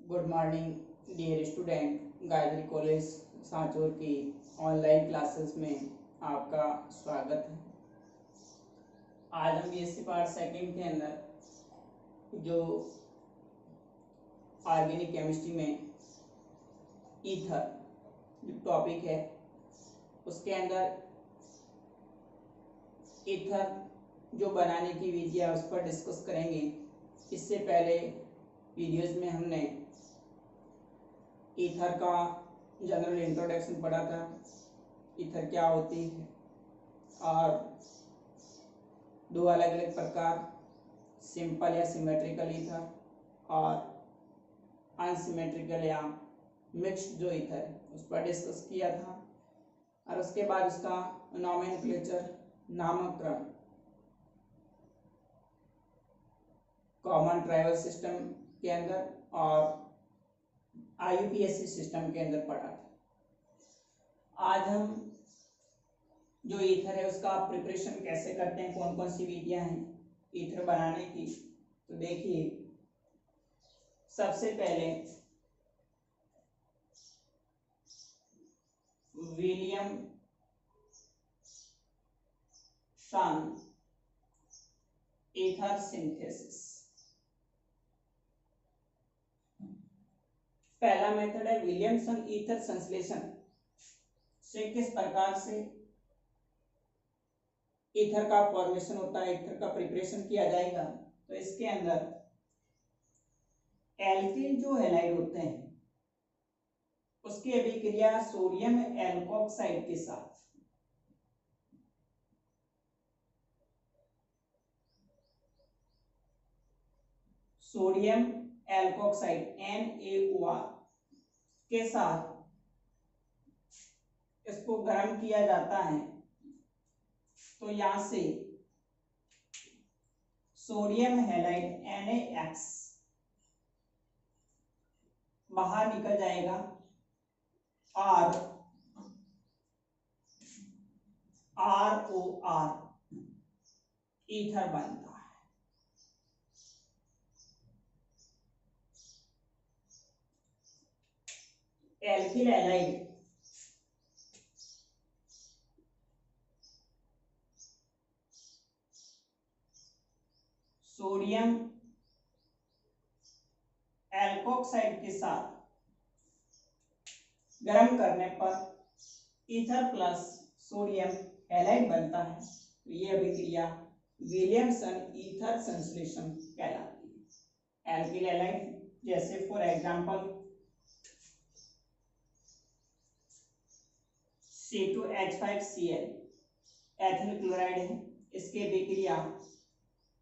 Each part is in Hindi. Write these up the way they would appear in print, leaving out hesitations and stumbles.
Good morning dear student. Gayatri college Sanchore की ऑनलाइन क्लासेस में आपका स्वागत है। आज हम बीएससी पार्ट सेकंड के अंदर जो ऑर्गेनिक केमिस्ट्री में ईथर जो टॉपिक है उसके अंदर ईथर जो बनाने की विधि है उस पर डिस्कस करेंगे। इससे पहले वीडियोस में हमने ईथर का जनरल इंट्रोडक्शन पढ़ा था, ईथर क्या होती है और दो अलग अलग प्रकार, सिंपल या सिमेट्रिकल ईथर और अनसिमेट्रिकल या मिक्स्ड जो ईथर है उस पर डिस्कस किया था। और उसके बाद उसका नॉमेनक्लेचर नामकरण कॉमन ट्राइबल सिस्टम के अंदर और IUPAC सिस्टम के अंदर पढ़ा था। आज हम जो ईथर है उसका प्रिपरेशन कैसे करते हैं, कौन कौन सी विधियां हैं ईथर बनाने की, तो देखिए सबसे पहले विलियम सन ईथर सिंथेसिस। पहला मेथड है विलियमसन ईथर संश्लेषण से किस प्रकार से ईथर का फॉर्मेशन होता है, ईथर का प्रिपरेशन किया जाएगा। तो इसके अंदर एल्किल जो हैलाइड होते हैं उसकी अभिक्रिया सोडियम एल्कोक्साइड के साथ सोडियम एल्कोक्साइड NaOR के साथ इसको गर्म किया जाता है। तो यहां से सोडियम हैलाइड NaX बाहर निकल जाएगा और ROR ईथर बनता है। एल्किल हैलाइड सोडियम एल्कोक्साइड के साथ गर्म करने पर ईथर प्लस सोडियम हैलाइड बनता है। तो ये अभिक्रिया विलियमसन ईथर संश्लेषण कहलाती है। एल्किल हैलाइड जैसे for example C2H5Cl ethyl chloride है, इसके अभिक्रिया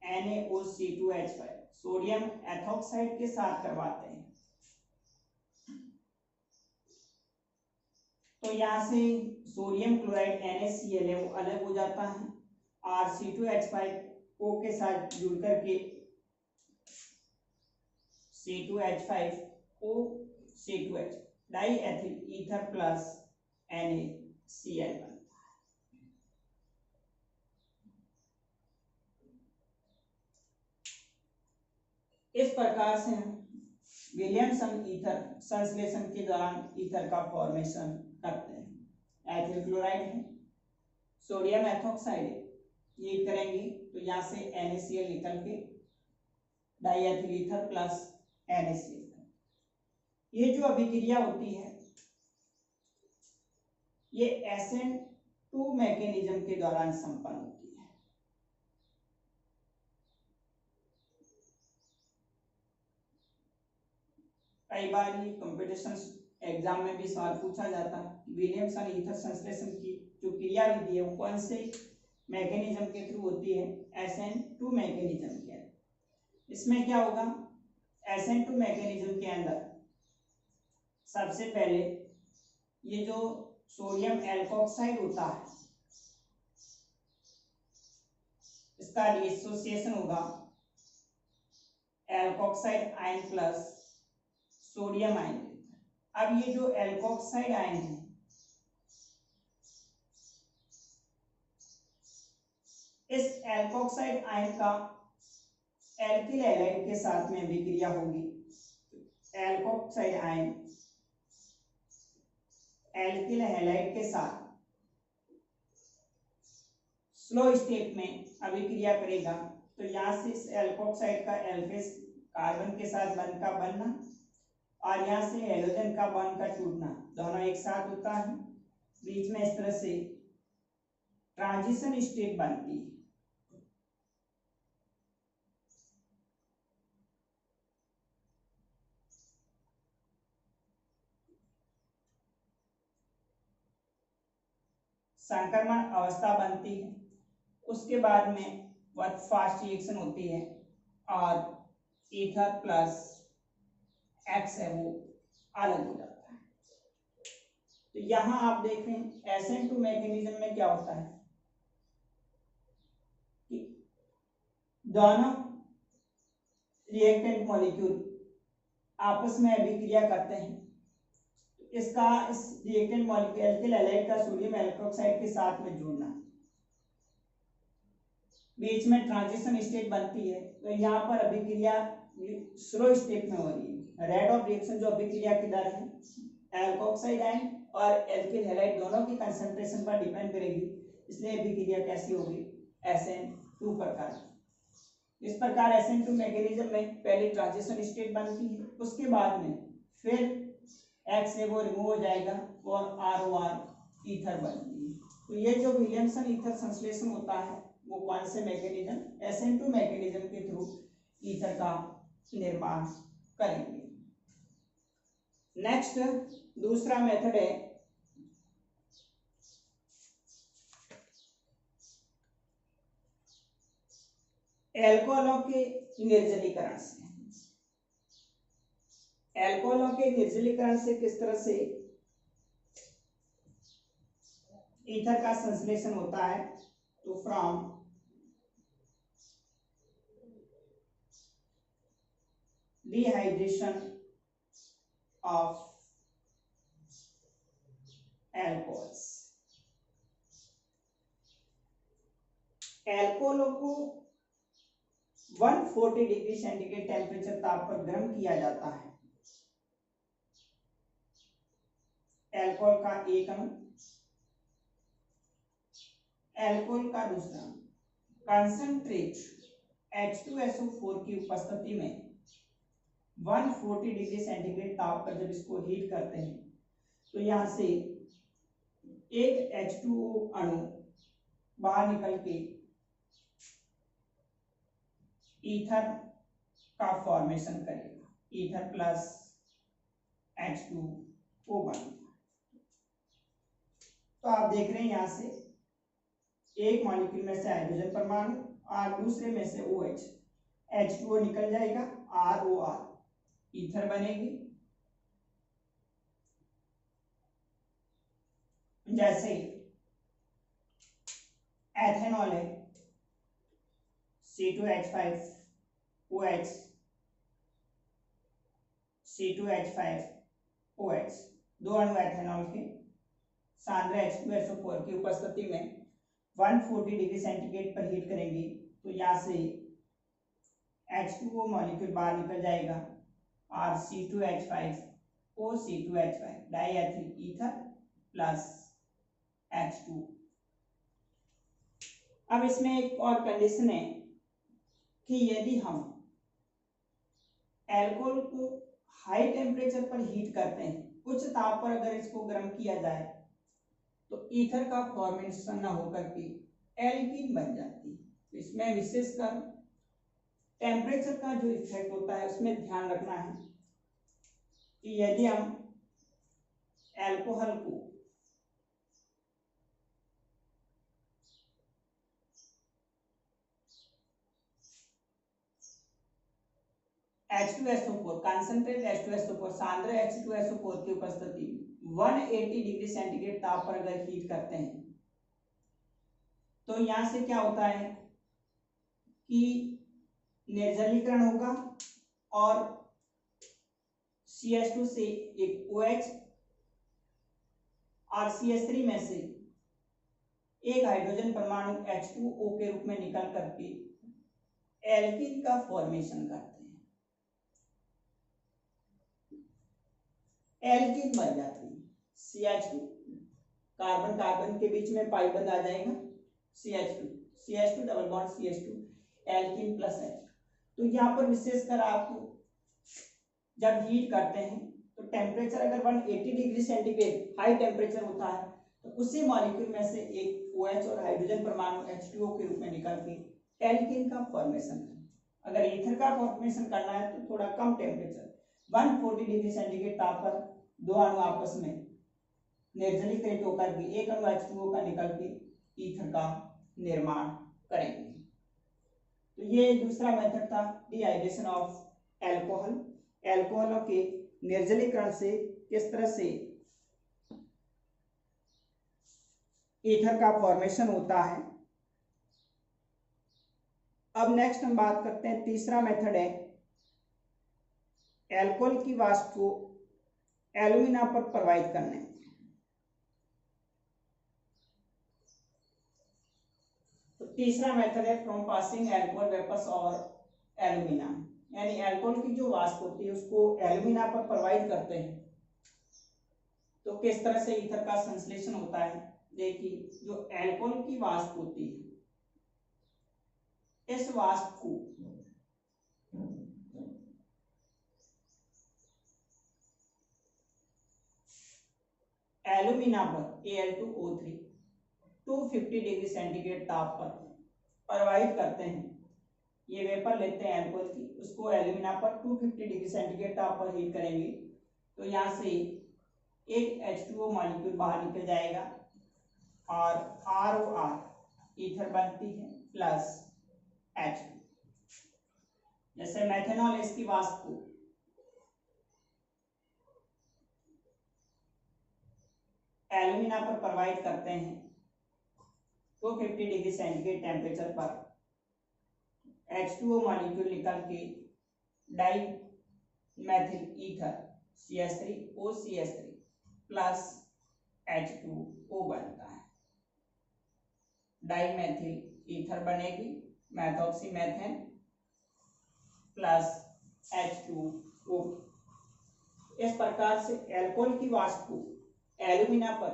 NaOC2H5 सोडियम एथोक्साइड के साथ करवाते हैं। तो यहां से सोडियम क्लोराइड NaCl है वो अलग हो जाता है और C2H5O के साथ जुड़ करके C2H5O C2H die ethyl ether plus NaCl बनता है। इस प्रकार से हम विलियमसन ईथर संश्लेषण के दौरान ईथर का फॉर्मेशन करते हैं। एथिल क्लोराइड है, सोडियम एथोक्साइड ये करेंगे तो यहाँ से NaCl निकल के डाईएथिल ईथर प्लस NaCl। ये जो अभिक्रिया होती है ये SN2 मैकेनिज्म के दौरान संपन्न होती है। कई बार ये कंपटीशन एग्जाम में भी सवाल पूछा जाता है विलियमसन ईथर संश्लेषण की जो क्रिया विधि है वो कौन से मैकेनिज्म के थ्रू होती है, SN2 मैकेनिज्म के। इसमें क्या होगा, SN2 मैकेनिज्म के अंदर सबसे पहले ये जो सोडियम एल्कोक्साइड होता है इसका डिसोसिएशन होगा alkoxide ion plus sodium ion. अब ये जो एल्कोक्साइड आयन है इस एल्कोक्साइड आयन का एल्किल हैलाइड के साथ में अभिक्रिया होगी। एल्कोक्साइड आयन एल्किल हैलाइड के साथ स्लो स्टेट में अभिक्रिया करेगा तो यहाँ से इस एल्कोक्साइड का एल्केस कार्बन के साथ बंध का बनना और यहाँ से हेलोजन का बॉन्ड का टूटना दोनों एक साथ होता है, बीच में इस तरह से ट्रांजिशन स्टेट बनती है। संक्रमण अवस्था बनती है, उसके बाद में बहुत फास्ट रिएक्शन होती है और ईथर प्लस एक्स है वो अलग हो जाता है। तो यहां आप देखें SN2 मैकेनिज्म में क्या होता है कि दोनों रिएक्टेंट मॉलिक्यूल आपस में अभिक्रिया करते हैं। इसका इस रिएक्टेंट मॉलिक्यूल एल्किल हैलाइड का सोडियम एल्कोक्साइड के साथ में जुड़ना, बीच में ट्रांजिशन स्टेट बनती है तो यहाँ पर अभिक्रिया स्लो स्टेट में हो रही है। रेट ऑफ रिएक्शन जो अभिक्रिया की दर है एल्कोक्साइड आयन और एल्किल हैलाइड दोनों की कंसंट्रेशन पर डिपेंड करेगी, इसलिए अभिक्रिया कैसी होगी SN2 प्रकार। इस प्रकार SN2 मैकेनिज्म में पहले ट्रांजिशन स्टेट बनती है, उसके बाद में फिर X है वो रिमूव हो जाएगा और ROR ईथर बनती है। तो ये जो विलियमसन ईथर संश्लेषण होता है वो कौन से मैकेनिज्म SN2 मैकेनिज्म के थ्रू ईथर का निर्माण करेंगे। नेक्स्ट दूसरा मेथड है एल्कोहलों के निर्जलीकरण से। एल्कोहलों के निर्जलीकरण से किस तरह से ईथर का संश्लेषण होता है, तो फ्रॉम डिहाइड्रेशन ऑफ एल्कोहल्स। एल्कोहलों को 140 डिग्री सेंटीग्रेड टेम्परेचर ताप पर गर्म किया जाता है। एल्कोहल का एक अणु एल्कोहल का दूसरा कंसंट्रेट H2SO4 की उपस्थिति में 140 डिग्री सेंटीग्रेड ताप पर जब इसको हीट करते हैं तो यहां से एक H2O अणु बाहर निकल के ईथर का फॉर्मेशन करेगा, ईथर प्लस H2O बनेगा। तो आप देख रहे हैं यहां से एक मॉलिक्यूल में से हाइड्रोजन परमाणु और दूसरे में से OH, H2O निकल जाएगा, ROR ईथर बनेगी। जैसे एथेनॉल है C2H5OH C2H5OH दो अणु एथेनॉल के सांद्र H2SO4 की उपस्थिति में 140 डिग्री सेंटीग्रेड पर हीट करेंगे तो यहाँ से H2O मॉलिक्यूल बाहर निकल जाएगा और C2H5O C2H5 diethyl ether plus H2। अब इसमें एक और कंडीशन है कि यदि हम अल्कोहल को हाई टेम्परेचर पर हीट करते हैं, उच्च ताप पर अगर इसको गर्म किया जाए तो ईथर का फॉर्मेशन न होकर के एल्कीन बन जाती है। तो इसमें विशेषकर टेम्परेचर का जो इफेक्ट होता है उसमें ध्यान रखना है कि यदि हम अल्कोहल को H2SO4 कंसंट्रेट H2SO4 सांद्र H2SO4 की उपस्थिति 180 डिग्री सेंटीग्रेड ताप पर अगर हीट करते हैं तो यहां से क्या होता है कि निर्जलीकरण होगा और CH2 से एक OH और CH3 में से एक हाइड्रोजन परमाणु H2O के रूप में निकल करके एल्कीन का फॉर्मेशन करते हैं। एल्कीन बन जाती है। CH2 कार्बन कार्बन के बीच में पाई बंद आ जाएगा, CH2 double bond CH2 alkene plus H। तो यहाँ पर विशेषकर आपको जब हीट करते हैं तो टेम्परेचर अगर 180 डिग्री सेंटीग्रेड हाई टेम्परेचर होता है तो उसी मॉलिक्यूल में से एक OH और हाइड्रोजन परमाणु H2O के रूप में निकल के एल्कीन का फॉर्मेशन है। अगर ईथर का फॉर्मेशन करना है तो थोड़ा कम टेम्परेचर 140 डिग्री सेंटीग्रेड ताप पर दो अणु आपस में निर्जलीकृत होकर के एक अणु H2O का निकल के ईथर का निर्माण करेंगे। तो ये दूसरा मेथड था डिहाइड्रेशन ऑफ एल्कोहल। एल्कोहलों के निर्जलीकरण से किस तरह से ईथर का फॉर्मेशन होता है। अब नेक्स्ट हम बात करते हैं, तीसरा मेथड है एल्कोहल की वाष्प को एल्यूमिना पर प्रवाहित करने। तो तीसरा मेथड है फ्रॉम पासिंग एल्कोहल वेपर्स और एल्यूमिना, यानी एल्कोहल की जो वाष्प होती है उसको एल्यूमिना पर प्रवाहित करते हैं। तो किस तरह से ईथर का संश्लेषण होता है, देखिए जो एल्कोहल की वाष्प होती है इस वाष्प को एल्यूमिना पर Al2O3 250 डिग्री सेंटीग्रेड ताप पर प्रवाहित करते हैं। ये वेपर लेते हैं एल्कोहल की, उसको एल्यूमिना पर 250 डिग्री सेंटीग्रेड ताप पर हीट करेंगे तो यहाँ से एक H2O मॉलिक्यूल बाहर निकल जाएगा और ROR ईथर बनती है प्लस H2। जैसे मेथनॉल इसकी वाष्प को एल्यूमिना पर प्रवाहित करते हैं 250 डिग्री सेंटीग्रेड टेम्परेचर पर H2O मॉलिक्यूल निकल के die Maithil ether CH3OCH3 plus H2O बनता है। डाई मैथिल ईथर बनेगी मैथोक्सीमेथेन प्लस H2O। इस प्रकार से एल्कोहल की वाष्प को एल्यूमिना पर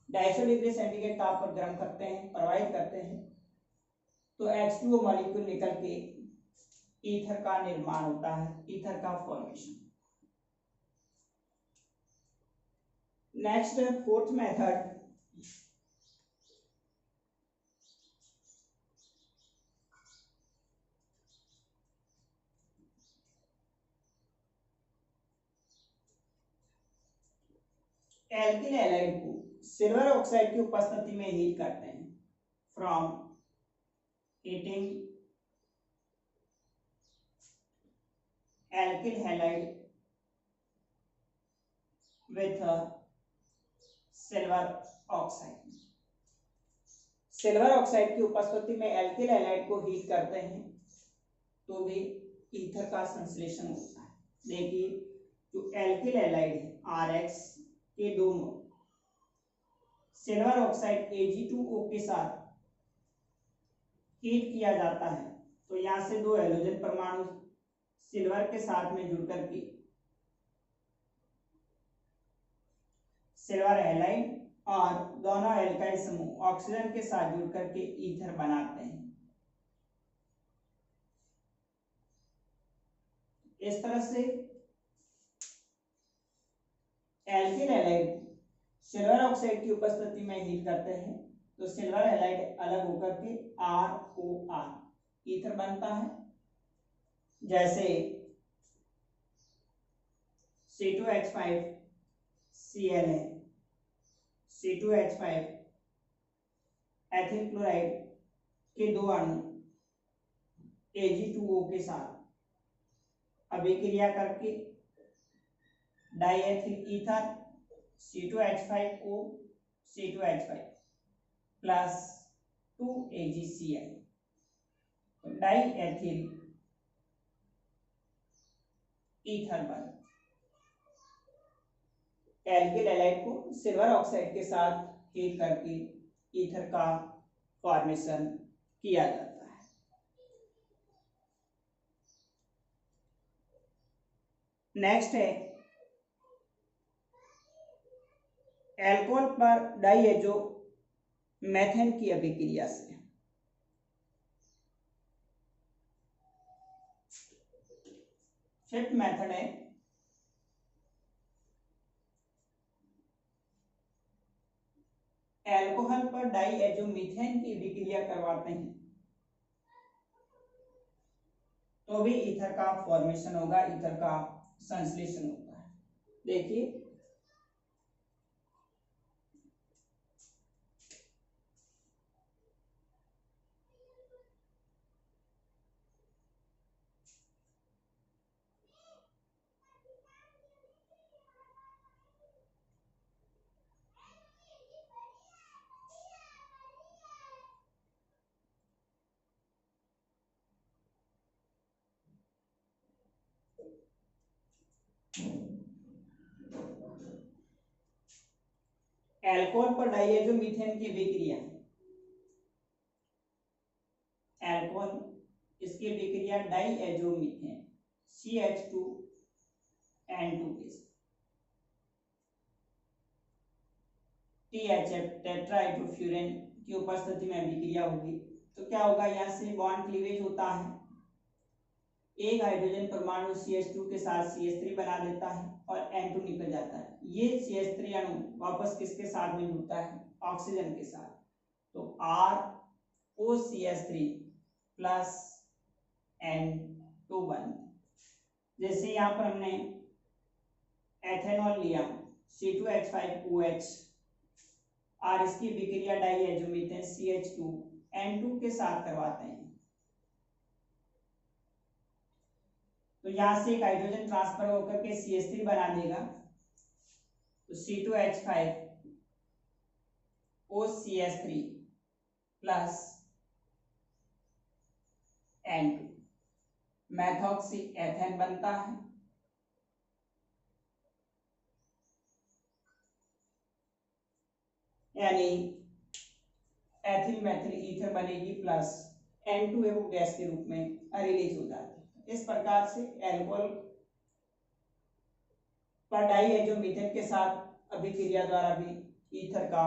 250 डिग्री सेंटीग्रेड ताप पर गर्म करते हैं, प्रवाहित करते हैं तो H2O मॉलिक्यूल निकल के ईथर का निर्माण होता है, ईथर का formation. Next fourth method alkyl halide को सिल्वर ऑक्साइड की उपस्थिति में हीट करते हैं from heating alkyl halide with silver oxide. Silver oxide की उपस्थिति में एल्किल हैलाइड को हीट करते हैं तो भी ईथर का संश्लेषण होता है। देखिए जो एल्किल हैलाइड है RX के दो मोल सिल्वर ऑक्साइड Ag2O के साथ हीट किया जाता है तो यहां से दो हैलोजन परमाणु सिल्वर के साथ में जुड़ करके सिल्वर हैलाइड और दोनों एल्काइल समूह ऑक्सीजन के साथ जुड़ करके ईथर बनाते हैं। इस तरह से एल्किल हैलाइड सिल्वर ऑक्साइड की उपस्थिति में हीट करते हैं तो सिल्वर हैलाइड अलग होकर के ROR ईथर बनता है। जैसे C2H5Cl है, C2H5 एथिल क्लोराइड के दो अणु Ag2O के साथ अभिक्रिया करके diethyl ether C2H5O C2H5 plus 2AgCl diethyl ether बन एल्किल हैलाइड को सिल्वर ऑक्साइड के साथ हीट करके ईथर का फॉर्मेशन किया जाता है। नेक्स्ट है एल्कोहल पर डाइएजो मेथेन की अभिक्रिया से फिफ्थ मेथड है एल्कोहल पर डाइएजो मीथेन की अभिक्रिया करवाते हैं तो भी ईथर का फॉर्मेशन होगा, ईथर का संश्लेषण होता है। देखिए एल्कोहल पर डाइएजो मीथेन की अभिक्रिया, एल्कोहल इसकी अभिक्रिया डाइएजो मीथेन CH2N2 के साथ THF टेट्राहाइड्रोफ्यूरेन की उपस्थिति में अभिक्रिया होगी तो क्या होगा, यहाँ से बॉन्ड क्लीवेज होता है, एक हाइड्रोजन परमाणु CH2 के साथ CH3 बना देता है और N2 निकल जाता है। ये CH3 अणु वापस किसके साथ में जुड़ता है, ऑक्सीजन के साथ, तो ROCH3 प्लस N2 बन। जैसे यहाँ पर हमने एथेनॉल लिया C2H5OH और इसकी अभिक्रिया डाइएजोमीथेन CH2N2 के साथ करवाते हैं तो यहाँ से एक हाइड्रोजन ट्रांसफर होकर के CH3 बना देगा तो C2H5OCH3 प्लस N2 मैथॉक्सी एथेन बनता है। यानी एथिल मेथिल ईथर बनेगी प्लस N2 है वो गैस के रूप में रिलीज हो जाती है। इस प्रकार से एल्कोहल पर डाइएजोमीथेन के साथ अभिक्रिया द्वारा भी ईथर का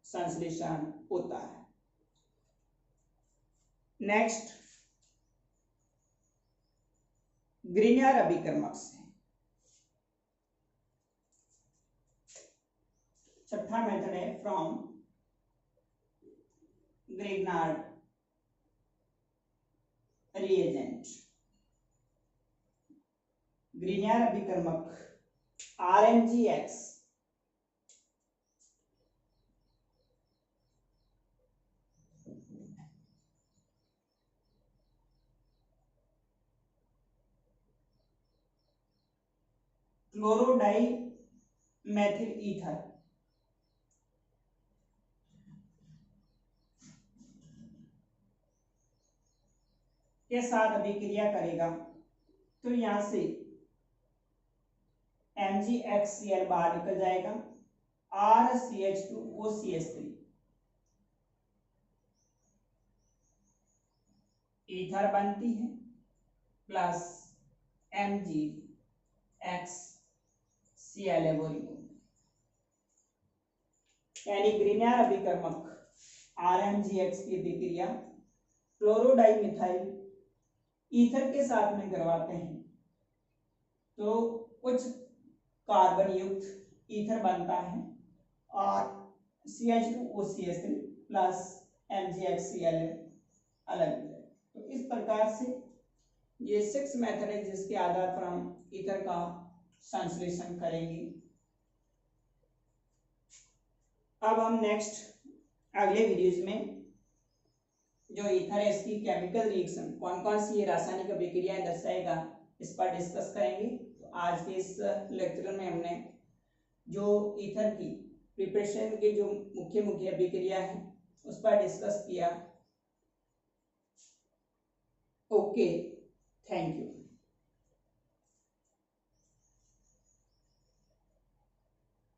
संश्लेषण होता है। नेक्स्ट ग्रिनियर अभिकर्मक से छठा मेथड है फ्रॉम ग्रिग्नार्ड रिएजेंट। ग्रिनियर अभिकर्मक RMGX क्लोरोडाई मेथिल ईथर के साथ अभिक्रिया करेगा तो यहां से MgHCl बाहर निकल जाएगा, RCH2OCH3 ईथर बनती है प्लस MgHCl यानी ग्रिनियर अभिकर्मक RMGX की अभिक्रिया क्लोरोडाइमिथाइल ईथर के साथ में करवाते हैं तो कुछ कार्बन युक्त ईथर बनता है और CH2OCH3 प्लस MgHCl अलग हो जाए। तो इस प्रकार से ये 6 मेथड है जिसके आधार पर हम ईथर का संश्लेषण करेंगे। अब हम नेक्स्ट अगले वीडियोज में जो ईथर है इसकी केमिकल रिएक्शन कौन कौन सी रासायनिक अभिक्रियाएं दर्शाएगा इस पर डिस्कस करेंगे। तो आज के इस लेक्चर में हमने जो ईथर की प्रिपरेशन की जो मुख्य मुख्य अभिक्रिया है उस पर डिस्कस किया। Okay, thank you.